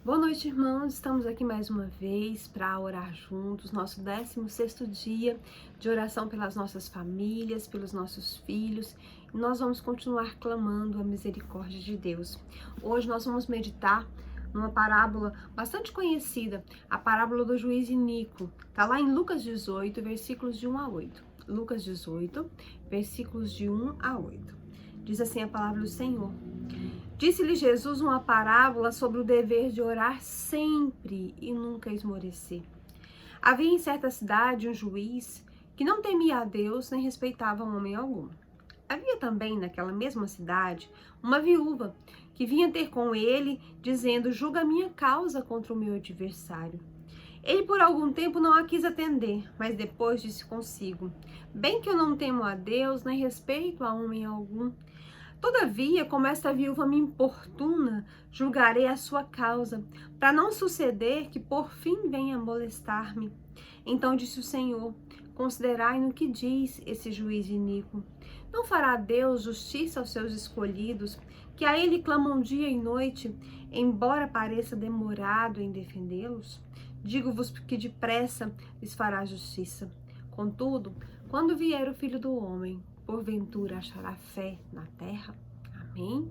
Boa noite, irmãos. Estamos aqui mais uma vez para orar juntos, nosso 16º dia de oração pelas nossas famílias, pelos nossos filhos. E nós vamos continuar clamando a misericórdia de Deus. Hoje nós vamos meditar numa parábola bastante conhecida, a parábola do juiz Inico. Está lá em Lucas 18, versículos de 1 a 8. Lucas 18, versículos de 1 a 8. Diz assim a palavra do Senhor. Disse-lhe Jesus uma parábola sobre o dever de orar sempre e nunca esmorecer. Havia em certa cidade um juiz que não temia a Deus nem respeitava homem algum. Havia também naquela mesma cidade uma viúva que vinha ter com ele, dizendo: julga a minha causa contra o meu adversário. Ele por algum tempo não a quis atender, mas depois disse consigo: bem que eu não temo a Deus nem respeito a homem algum. Todavia, como esta viúva me importuna, julgarei a sua causa, para não suceder que por fim venha molestar-me. Então disse o Senhor: considerai no que diz esse juiz iníquo. Não fará Deus justiça aos seus escolhidos, que a ele clamam dia e noite, embora pareça demorado em defendê-los? Digo-vos que depressa lhes fará justiça. Contudo, quando vier o Filho do Homem, porventura achará fé na terra? Amém?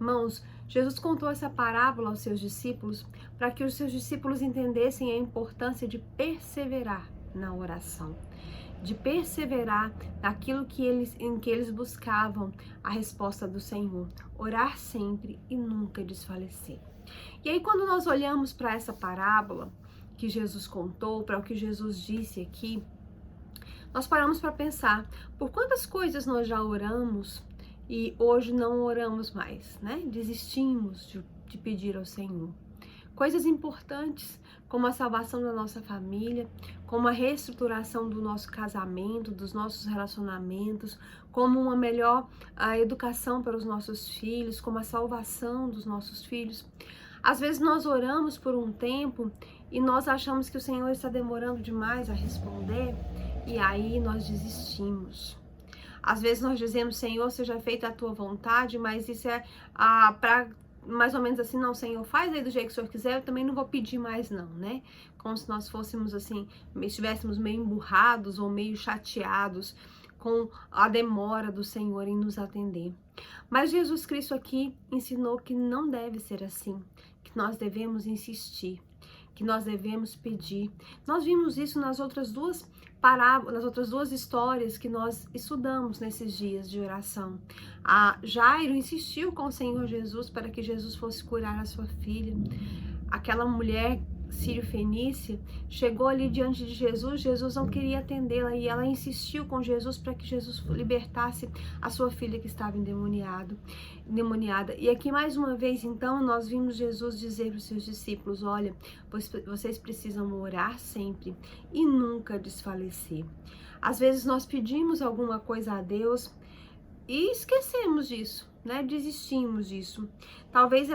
Irmãos, Jesus contou essa parábola aos seus discípulos para que os seus discípulos entendessem a importância de perseverar na oração, de perseverar naquilo em que eles buscavam a resposta do Senhor, orar sempre e nunca desfalecer. E aí, quando nós olhamos para essa parábola que Jesus contou, para o que Jesus disse aqui, nós paramos para pensar por quantas coisas nós já oramos e hoje não oramos mais, né? Desistimos de pedir ao Senhor. Coisas importantes, como a salvação da nossa família, como a reestruturação do nosso casamento, dos nossos relacionamentos, como uma melhor educação para os nossos filhos, como a salvação dos nossos filhos. Às vezes nós oramos por um tempo e nós achamos que o Senhor está demorando demais a responder, e aí nós desistimos. Às vezes nós dizemos: Senhor, seja feita a tua vontade, mas isso é para mais ou menos assim: não, Senhor, faz aí do jeito que o Senhor quiser, eu também não vou pedir mais não, né? Como se nós fôssemos assim, estivéssemos meio emburrados ou meio chateados com a demora do Senhor em nos atender. Mas Jesus Cristo aqui ensinou que não deve ser assim, que nós devemos insistir, que nós devemos pedir. Nós vimos isso nas outras duas parábolas, nas outras duas histórias que nós estudamos nesses dias de oração. Jairo insistiu com o Senhor Jesus para que Jesus fosse curar a sua filha. Aquela mulher sírio-fenícia chegou ali diante de Jesus, Jesus não queria atendê-la e ela insistiu com Jesus para que Jesus libertasse a sua filha que estava endemoniada. E aqui mais uma vez, então, nós vimos Jesus dizer para os seus discípulos: olha, vocês precisam orar sempre e nunca desfalecer. Às vezes nós pedimos alguma coisa a Deus e esquecemos disso, né? Desistimos disso. Talvez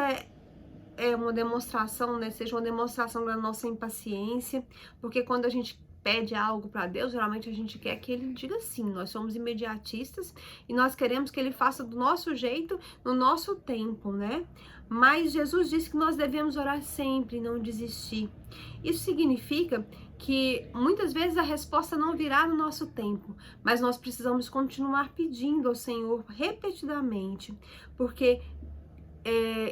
uma demonstração, né? Seja uma demonstração da nossa impaciência, porque quando a gente pede algo para Deus, geralmente a gente quer que Ele diga sim. Nós somos imediatistas e nós queremos que Ele faça do nosso jeito, no nosso tempo, né? Mas Jesus disse que nós devemos orar sempre, não desistir. Isso significa que muitas vezes a resposta não virá no nosso tempo, mas nós precisamos continuar pedindo ao Senhor repetidamente, porque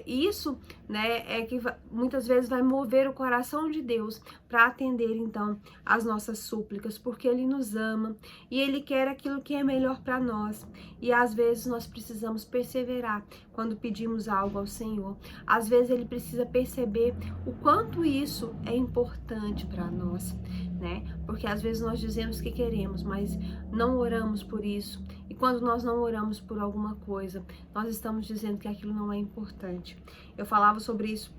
isso, né, é que muitas vezes vai mover o coração de Deus para atender então as nossas súplicas, porque Ele nos ama e Ele quer aquilo que é melhor para nós. E às vezes nós precisamos perseverar quando pedimos algo ao Senhor. Às vezes Ele precisa perceber o quanto isso é importante para nós, né? Porque às vezes nós dizemos que queremos, mas não oramos por isso. E quando nós não oramos por alguma coisa, nós estamos dizendo que aquilo não é importante. Eu falava sobre isso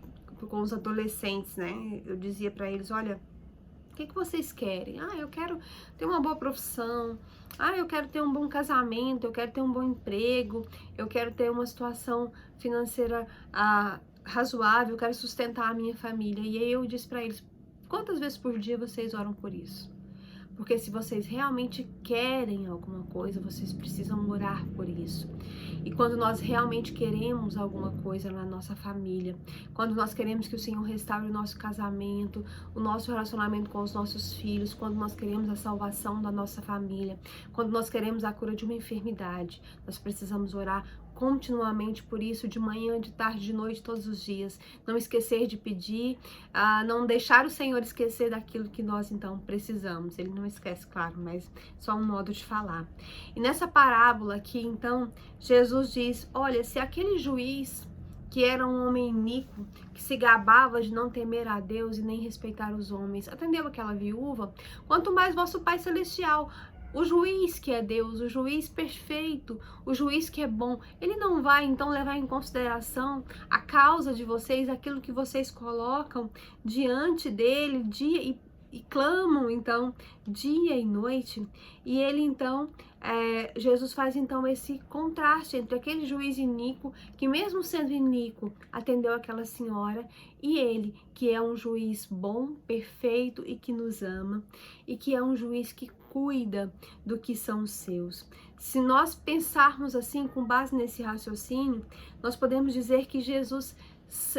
com os adolescentes, né? Eu dizia para eles: olha, o que vocês querem? Eu quero ter uma boa profissão. Eu quero ter um bom casamento. Eu quero ter um bom emprego. Eu quero ter uma situação financeira razoável. Eu quero sustentar a minha família. E aí eu disse para eles: quantas vezes por dia vocês oram por isso? Porque se vocês realmente querem alguma coisa, vocês precisam orar por isso. E quando nós realmente queremos alguma coisa na nossa família, quando nós queremos que o Senhor restaure o nosso casamento, o nosso relacionamento com os nossos filhos, quando nós queremos a salvação da nossa família, quando nós queremos a cura de uma enfermidade, nós precisamos orar continuamente por isso, de manhã, de tarde, de noite, todos os dias. Não esquecer de pedir, não deixar o Senhor esquecer daquilo que nós então precisamos. Ele não esquece, claro, mas só um modo de falar. E nessa parábola aqui, então, Jesus diz: olha, se aquele juiz que era um homem iníquo, que se gabava de não temer a Deus e nem respeitar os homens, atendeu aquela viúva, quanto mais vosso Pai Celestial, o juiz que é Deus, o juiz perfeito, o juiz que é bom, ele não vai então levar em consideração a causa de vocês, aquilo que vocês colocam diante dele dia e clamam então dia e noite. E ele então, Jesus faz então esse contraste entre aquele juiz iníquo, que mesmo sendo iníquo, atendeu aquela senhora, e ele, que é um juiz bom, perfeito e que nos ama, e que é um juiz que cuida do que são seus. Se nós pensarmos assim, com base nesse raciocínio, nós podemos dizer que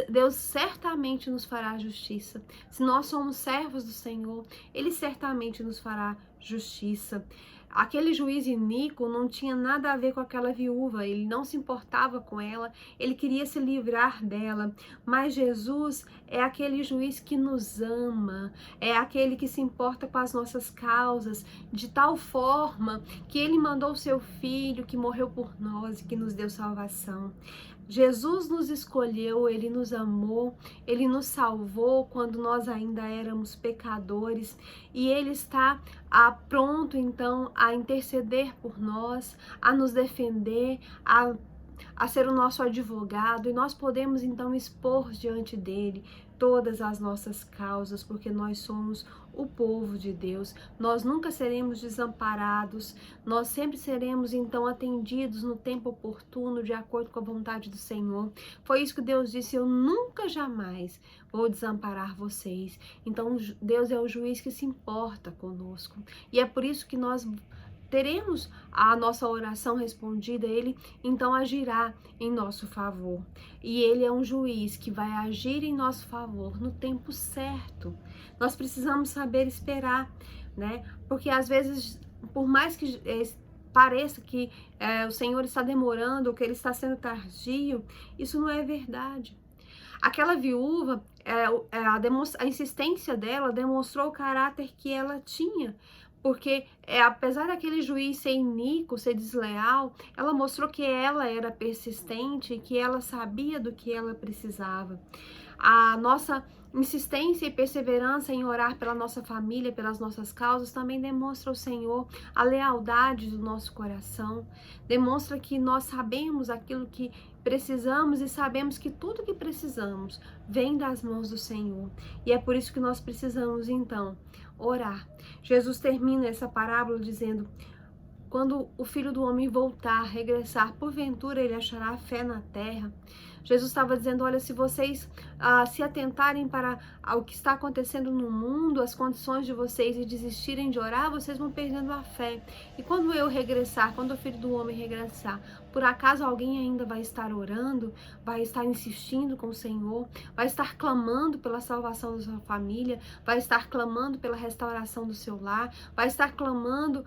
Deus certamente nos fará justiça. Se nós somos servos do Senhor, Ele certamente nos fará justiça. Aquele juiz iníquo não tinha nada a ver com aquela viúva, ele não se importava com ela, ele queria se livrar dela, mas Jesus é aquele juiz que nos ama, é aquele que se importa com as nossas causas, de tal forma que ele mandou o seu filho, que morreu por nós e que nos deu salvação. Jesus nos escolheu, Ele nos amou, Ele nos salvou quando nós ainda éramos pecadores, e Ele está pronto então a interceder por nós, a nos defender, a ser o nosso advogado, e nós podemos então expor diante dele todas as nossas causas, porque nós somos o povo de Deus. Nós nunca seremos desamparados, nós sempre seremos então atendidos no tempo oportuno, de acordo com a vontade do Senhor. Foi isso que Deus disse: eu nunca jamais vou desamparar vocês. Então Deus é o juiz que se importa conosco, e é por isso que nós teremos a nossa oração respondida, Ele então agirá em nosso favor. E Ele é um juiz que vai agir em nosso favor no tempo certo. Nós precisamos saber esperar, né? Porque às vezes, por mais que pareça que o Senhor está demorando, ou que Ele está sendo tardio, isso não é verdade. Aquela viúva, a insistência dela demonstrou o caráter que ela tinha, porque apesar daquele juiz ser iníquo, ser desleal, ela mostrou que ela era persistente e que ela sabia do que ela precisava. A nossa insistência e perseverança em orar pela nossa família, pelas nossas causas, também demonstra ao Senhor a lealdade do nosso coração, demonstra que nós sabemos aquilo que precisamos e sabemos que tudo que precisamos vem das mãos do Senhor. E é por isso que nós precisamos, então, orar. Jesus termina essa parábola dizendo: quando o Filho do Homem voltar, regressar, porventura ele achará fé na terra? Jesus estava dizendo: olha, se vocês se atentarem para o que está acontecendo no mundo, as condições de vocês, e desistirem de orar, vocês vão perdendo a fé. E quando eu regressar, quando o Filho do Homem regressar, por acaso alguém ainda vai estar orando, vai estar insistindo com o Senhor, vai estar clamando pela salvação da sua família, vai estar clamando pela restauração do seu lar, vai estar clamando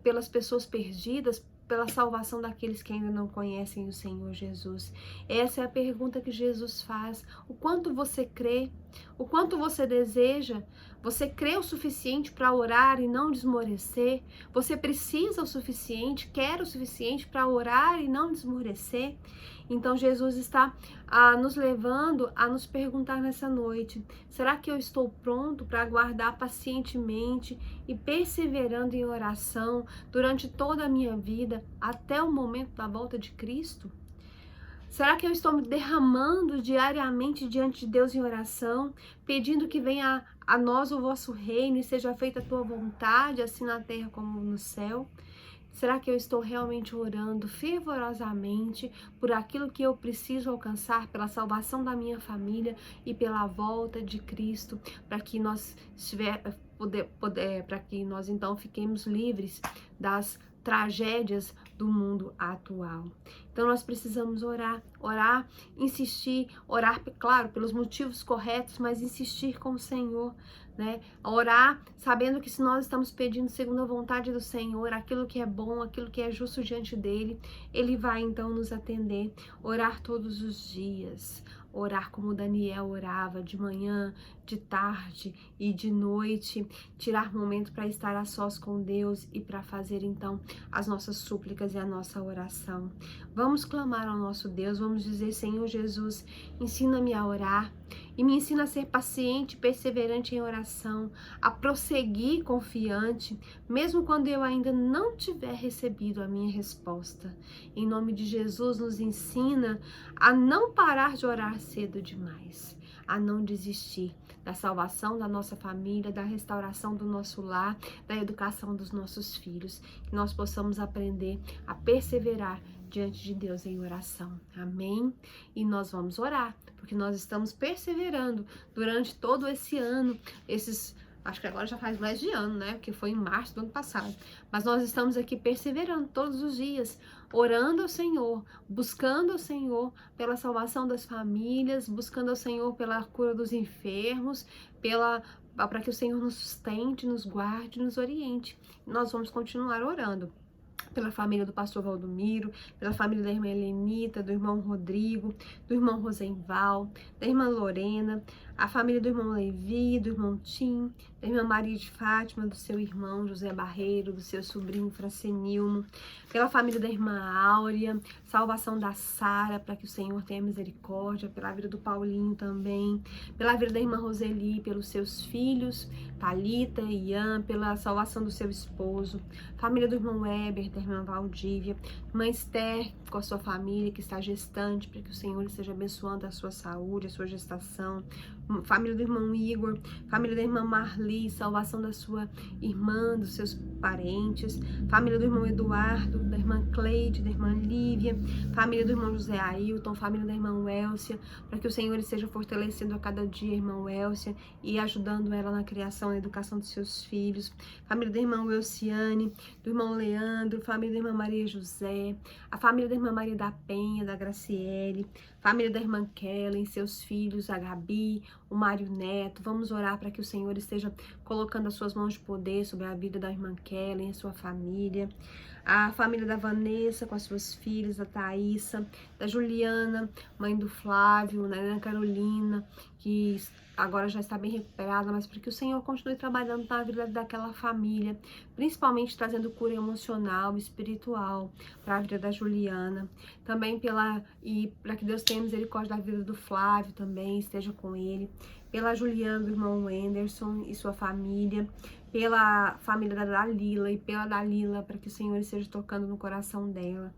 pelas pessoas perdidas, pela salvação daqueles que ainda não conhecem o Senhor Jesus? Essa é a pergunta que Jesus faz. O quanto você crê? O quanto você deseja? Você crê o suficiente para orar e não desmorecer? Você precisa o suficiente, quer o suficiente para orar e não desmorecer? Então Jesus está nos levando a nos perguntar nessa noite: será que eu estou pronto para aguardar pacientemente e perseverando em oração durante toda a minha vida, até o momento da volta de Cristo? Será que eu estou me derramando diariamente diante de Deus em oração, pedindo que venha a nós o vosso reino e seja feita a tua vontade, assim na terra como no céu? Será que eu estou realmente orando fervorosamente por aquilo que eu preciso alcançar, pela salvação da minha família e pela volta de Cristo, para que nós para que nós então fiquemos livres das tragédias do mundo atual. Então nós precisamos orar, insistir, orar, claro, pelos motivos corretos, mas insistir com o Senhor, né? Orar sabendo que se nós estamos pedindo segundo a vontade do Senhor, aquilo que é bom, aquilo que é justo diante dele, ele vai então nos atender. Orar todos os dias. Orar como Daniel orava, de manhã, de tarde e de noite, tirar momento para estar a sós com Deus e para fazer então as nossas súplicas e a nossa oração. Vamos clamar ao nosso Deus, vamos dizer: Senhor Jesus, ensina-me a orar e me ensina a ser paciente e perseverante em oração, a prosseguir confiante, mesmo quando eu ainda não tiver recebido a minha resposta. Em nome de Jesus, nos ensina a não parar de orar cedo demais, a não desistir da salvação da nossa família, da restauração do nosso lar, da educação dos nossos filhos, que nós possamos aprender a perseverar diante de Deus em oração. Amém? E nós vamos orar, porque nós estamos perseverando durante todo esse ano, acho que agora já faz mais de ano, né? Porque foi em março do ano passado. Mas nós estamos aqui perseverando todos os dias, orando ao Senhor, buscando ao Senhor pela salvação das famílias, buscando ao Senhor pela cura dos enfermos, para que o Senhor nos sustente, nos guarde, nos oriente. Nós vamos continuar orando pela família do pastor Valdomiro, pela família da irmã Helenita, do irmão Rodrigo, do irmão Rosenval, da irmã Lorena, a família do irmão Levi, do irmão Tim, da irmã Maria de Fátima, do seu irmão José Barreiro, do seu sobrinho Francenilmo, pela família da irmã Áurea, salvação da Sara, para que o Senhor tenha misericórdia, pela vida do Paulinho também, pela vida da irmã Roseli, pelos seus filhos, Thalita e Ian, pela salvação do seu esposo, família do irmão Weber, da irmã Valdívia, irmã Esther, com a sua família que está gestante, para que o Senhor esteja abençoando a sua saúde, a sua gestação, família do irmão Igor, família da irmã Marli, salvação da sua irmã, dos seus parentes, família do irmão Eduardo, da irmã Cleide, da irmã Lívia, família do irmão José Ailton, família da irmã Elcia, para que o Senhor esteja fortalecendo a cada dia a irmã Elcia e ajudando ela na criação e na educação dos seus filhos, família da irmã Elciane, do irmão Leandro, família da irmã Maria José, a família da irmã Maria da Penha, da Graciele, família da irmã Kellen, seus filhos, a Gabi, o Mário Neto. Vamos orar para que o Senhor esteja colocando as suas mãos de poder sobre a vida da irmã Kellen, a sua família. A família da Vanessa com as suas filhas, da Thaísa, da Juliana, mãe do Flávio, da Ana Carolina, que agora já está bem recuperada, mas para que o Senhor continue trabalhando na vida daquela família, principalmente trazendo cura emocional e espiritual para a vida da Juliana. Também para que Deus tenha misericórdia da vida do Flávio também, esteja com ele. Pela Juliana, do irmão Anderson e sua família, pela família da Dalila e pela Dalila, para que o Senhor esteja tocando no coração dela.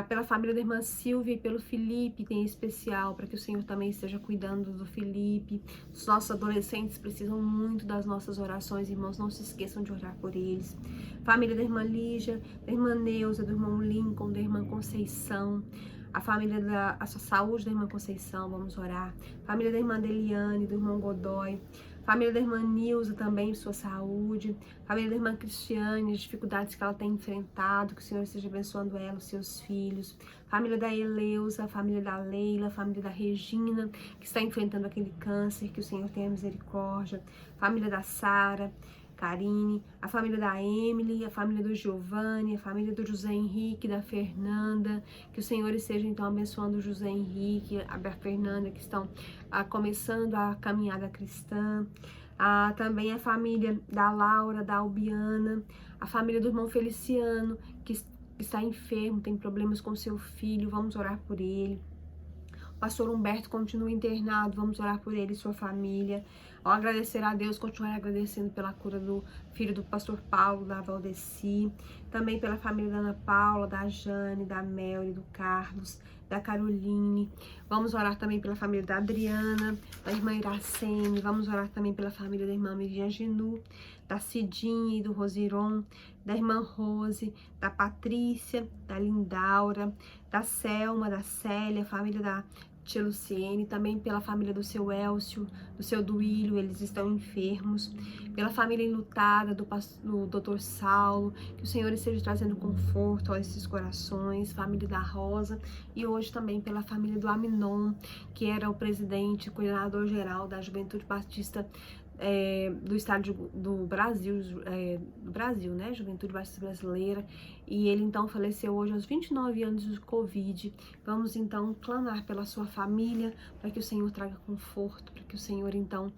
Pela família da irmã Silvia e pelo Felipe, em especial, para que o Senhor também esteja cuidando do Felipe. Os nossos adolescentes precisam muito das nossas orações, irmãos, não se esqueçam de orar por eles. Família da irmã Lígia, da irmã Neuza, do irmão Lincoln, da irmã Conceição. A família a saúde da irmã Conceição, vamos orar. Família da irmã Deliane, do irmão Godoy. Família da irmã Nilza também, sua saúde. Família da irmã Cristiane, as dificuldades que ela tem enfrentado, que o Senhor esteja abençoando ela, os seus filhos. Família da Eleusa, família da Leila, família da Regina, que está enfrentando aquele câncer, que o Senhor tenha misericórdia. Família da Sara, Karine, a família da Emily, a família do Giovanni, a família do José Henrique, da Fernanda, que o Senhor esteja então abençoando o José Henrique, a Fernanda, que estão começando a caminhada cristã. Também a família da Laura, da Albiana, a família do irmão Feliciano, que está enfermo, tem problemas com seu filho, vamos orar por ele. O pastor Humberto continua internado, vamos orar por ele e sua família. Ao agradecer a Deus, continuar agradecendo pela cura do filho do pastor Paulo, da Valdeci, também pela família da Ana Paula, da Jane, da Mel, do Carlos, da Caroline. Vamos orar também pela família da Adriana, da irmã Iracene. Vamos orar também pela família da irmã Miriam Genu, da Cidinha e do Rosiron, da irmã Rose, da Patrícia, da Lindaura, da Selma, da Célia, família da tia Luciene, também pela família do seu Elcio, do seu Duílio, eles estão enfermos, pela família enlutada do Dr. Saulo, que o Senhor esteja trazendo conforto a esses corações, família da Rosa, e hoje também pela família do Aminon, que era o presidente, coordenador geral da Juventude Batista do estado do Brasil, né, Juventude Batista Brasileira, e ele então faleceu hoje aos 29 anos de Covid. Vamos então clamar pela sua família, para que o Senhor traga conforto, para que o Senhor então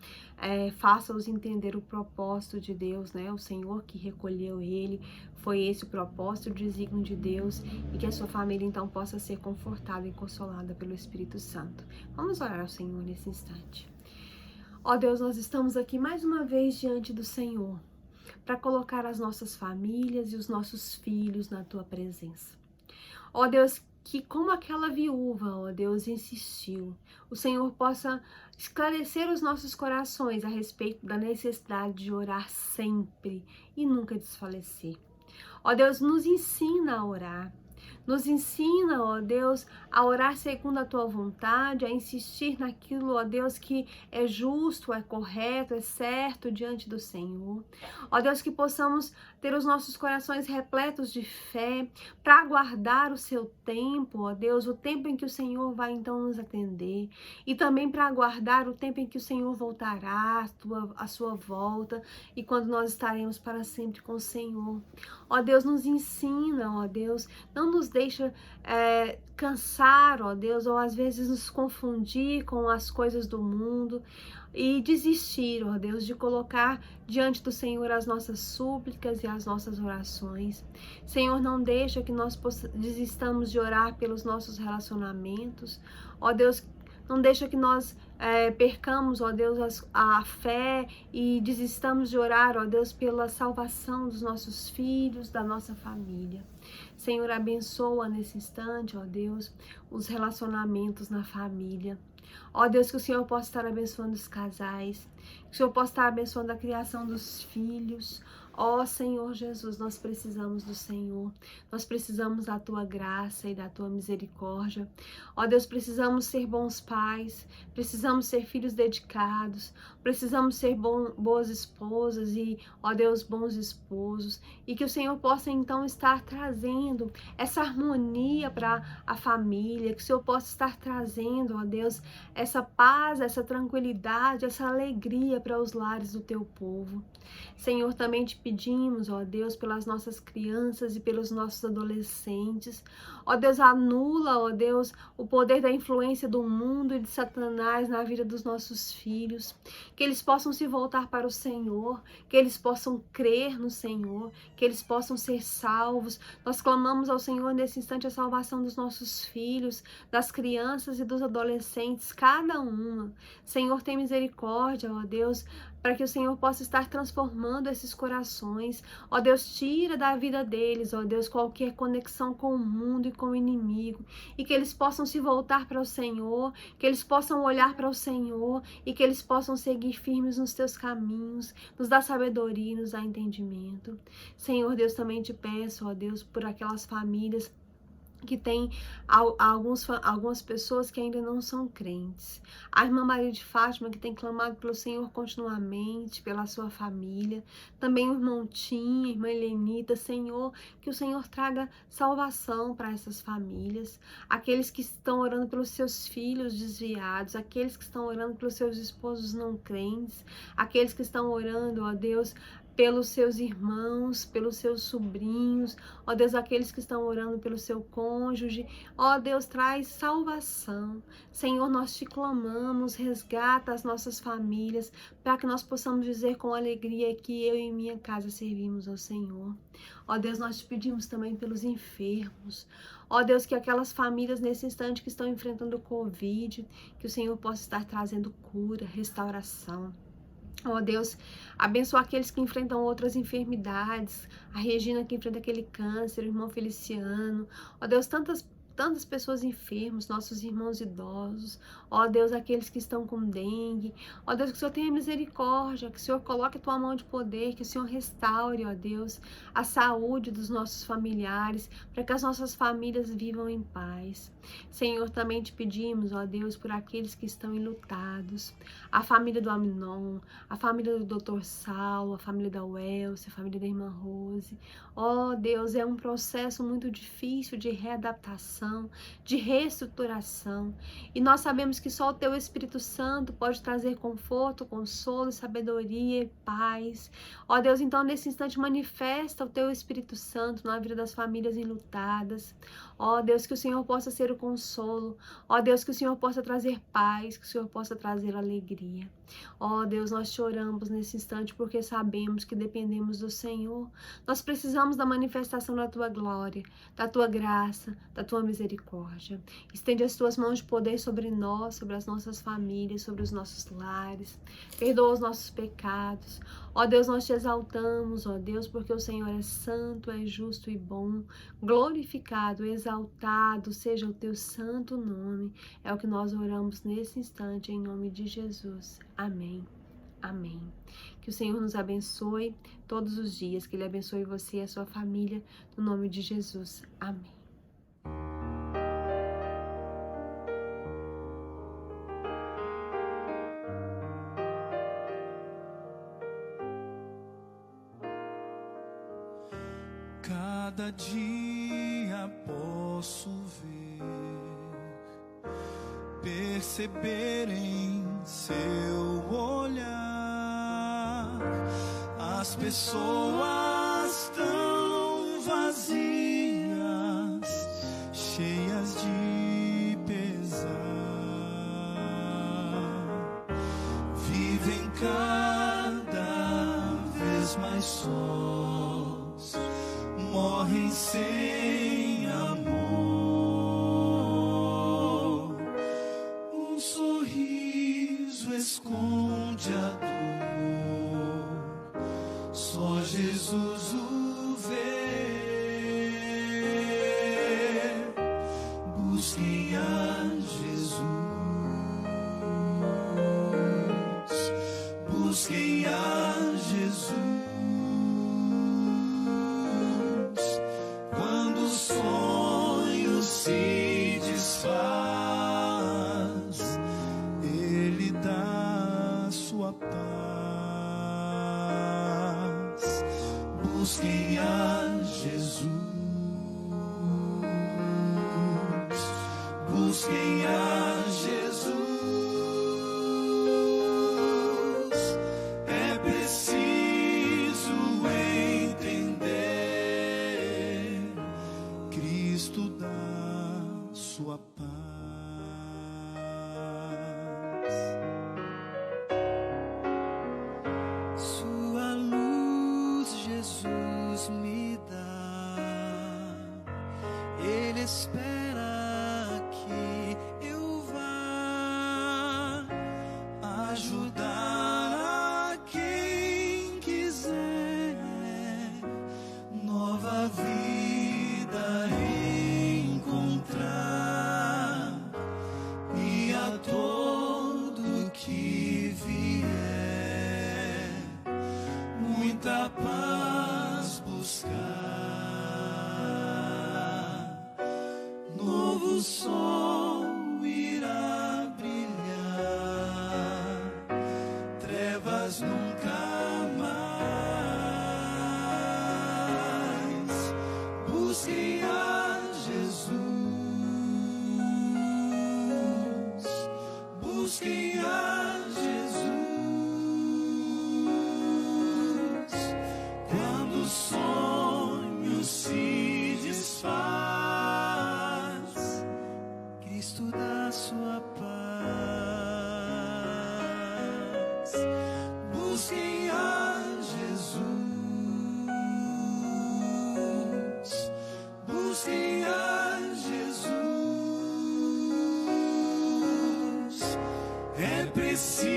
faça-os entender o propósito de Deus, né, o Senhor que recolheu ele, foi esse o propósito, o desígnio de Deus, e que a sua família então possa ser confortada e consolada pelo Espírito Santo. Vamos orar ao Senhor nesse instante. Ó Deus, nós estamos aqui mais uma vez diante do Senhor, para colocar as nossas famílias e os nossos filhos na Tua presença. Ó Deus, que como aquela viúva, ó Deus, insistiu, o Senhor possa esclarecer os nossos corações a respeito da necessidade de orar sempre e nunca desfalecer. Ó Deus, nos ensina a orar. Nos ensina, ó Deus, a orar segundo a Tua vontade, a insistir naquilo, ó Deus, que é justo, é correto, é certo diante do Senhor. Ó Deus, que possamos ter os nossos corações repletos de fé para aguardar o Seu tempo, ó Deus, o tempo em que o Senhor vai então nos atender, e também para aguardar o tempo em que o Senhor voltará, a Sua volta, e quando nós estaremos para sempre com o Senhor. Ó Deus, nos ensina, ó Deus, não nos deixa cansar, ó Deus, ou às vezes nos confundir com as coisas do mundo e desistir, ó Deus, de colocar diante do Senhor as nossas súplicas e as nossas orações. Senhor, não deixa que nós desistamos de orar pelos nossos relacionamentos, ó Deus, não deixa que nós percamos, ó Deus, a fé e desistamos de orar, ó Deus, pela salvação dos nossos filhos, da nossa família. Senhor, abençoa nesse instante, ó Deus, os relacionamentos na família. Ó Deus, que o Senhor possa estar abençoando os casais, que o Senhor possa estar abençoando a criação dos filhos. Ó Senhor Jesus, nós precisamos do Senhor, nós precisamos da Tua graça e da Tua misericórdia. Ó Deus, precisamos ser bons pais, precisamos ser filhos dedicados, precisamos ser boas esposas e, ó Deus, bons esposos, e que o Senhor possa então estar trazendo essa harmonia para a família, que o Senhor possa estar trazendo, ó Deus, essa paz, essa tranquilidade, essa alegria para os lares do Teu povo. Senhor, também te pedimos, ó Deus, pelas nossas crianças e pelos nossos adolescentes. Ó Deus, anula, ó Deus, o poder da influência do mundo e de Satanás na vida dos nossos filhos. Que eles possam se voltar para o Senhor, que eles possam crer no Senhor, que eles possam ser salvos. Nós clamamos ao Senhor nesse instante a salvação dos nossos filhos, das crianças e dos adolescentes, cada uma. Senhor, tem misericórdia, ó Deus, para que o Senhor possa estar transformando esses corações. Ó Deus, tira da vida deles, ó Deus, qualquer conexão com o mundo e com o inimigo, e que eles possam se voltar para o Senhor, que eles possam olhar para o Senhor e que eles possam seguir firmes nos Teus caminhos, nos dá sabedoria e nos dá entendimento. Senhor Deus, também te peço, ó Deus, por aquelas famílias que tem algumas pessoas que ainda não são crentes. A irmã Maria de Fátima, que tem clamado pelo Senhor continuamente, pela sua família. Também o irmão Tim, a irmã Helenita. Senhor, que o Senhor traga salvação para essas famílias. Aqueles que estão orando pelos seus filhos desviados, aqueles que estão orando pelos seus esposos não crentes, aqueles que estão orando, ó Deus, pelos seus irmãos, pelos seus sobrinhos, ó Deus, aqueles que estão orando pelo seu cônjuge, ó Deus, traz salvação. Senhor, nós te clamamos, resgata as nossas famílias, para que nós possamos dizer com alegria que eu e minha casa servimos ao Senhor. Ó Deus, nós te pedimos também pelos enfermos. Ó Deus, que aquelas famílias nesse instante que estão enfrentando o Covid, que o Senhor possa estar trazendo cura, restauração. Ó Deus, abençoa aqueles que enfrentam outras enfermidades, a Regina que enfrenta aquele câncer, o irmão Feliciano, ó Deus, tantas tantas pessoas enfermas, nossos irmãos idosos, ó Deus, aqueles que estão com dengue, ó Deus, que o Senhor tenha misericórdia, que o Senhor coloque a tua mão de poder, que o Senhor restaure, ó Deus, a saúde dos nossos familiares, para que as nossas famílias vivam em paz. Senhor, também te pedimos, ó Deus, por aqueles que estão enlutados, a família do Aminon, a família do Dr. Saulo, a família da Welce, a família da irmã Rose. Ó Deus, é um processo muito difícil de readaptação, de reestruturação, e nós sabemos que só o teu Espírito Santo pode trazer conforto, consolo, sabedoria e paz. Ó Deus, então nesse instante manifesta o teu Espírito Santo na vida das famílias enlutadas. Ó Deus, que o Senhor possa ser o consolo. Ó Deus, que o Senhor possa trazer paz, que o Senhor possa trazer alegria. Ó Deus, nós choramos nesse instante porque sabemos que dependemos do Senhor. Nós precisamos da manifestação da tua glória, da tua graça, da tua misericórdia. Estende as tuas mãos de poder sobre nós, sobre as nossas famílias, sobre os nossos lares. Perdoa os nossos pecados. Ó Deus, nós te exaltamos, ó Deus, porque o Senhor é santo, é justo e bom. Glorificado, exaltado seja o teu santo nome. É o que nós oramos nesse instante, em nome de Jesus. Amém. Amém. Que o Senhor nos abençoe todos os dias, que Ele abençoe você e a sua família, no nome de Jesus. Amém. Cada dia posso ver, perceber em seu olhar as pessoas tão vazias, cheias de pesar, vivem cada vez mais sós, morrem sem amor. Um sorriso esconde a dor, só Jesus o vê. Busquem a Jesus, busquem a Jesus. Se desfaz, Ele dá sua paz. Busquem a Jesus, busquem a Jesus. É preciso entender, Cristo dá sua paz. Sua luz Jesus me dá, Ele espera que eu vá ajudar a quem quiser nova vida encontrar, e a todo que vier muita paz buscar. Novo sol irá brilhar, trevas nunca mais. Busquem a Jesus, busquem a Jesus. Quando o sonho se desfaz, Cristo dá sua paz. Busquem a Jesus, busquem a Jesus. É preciso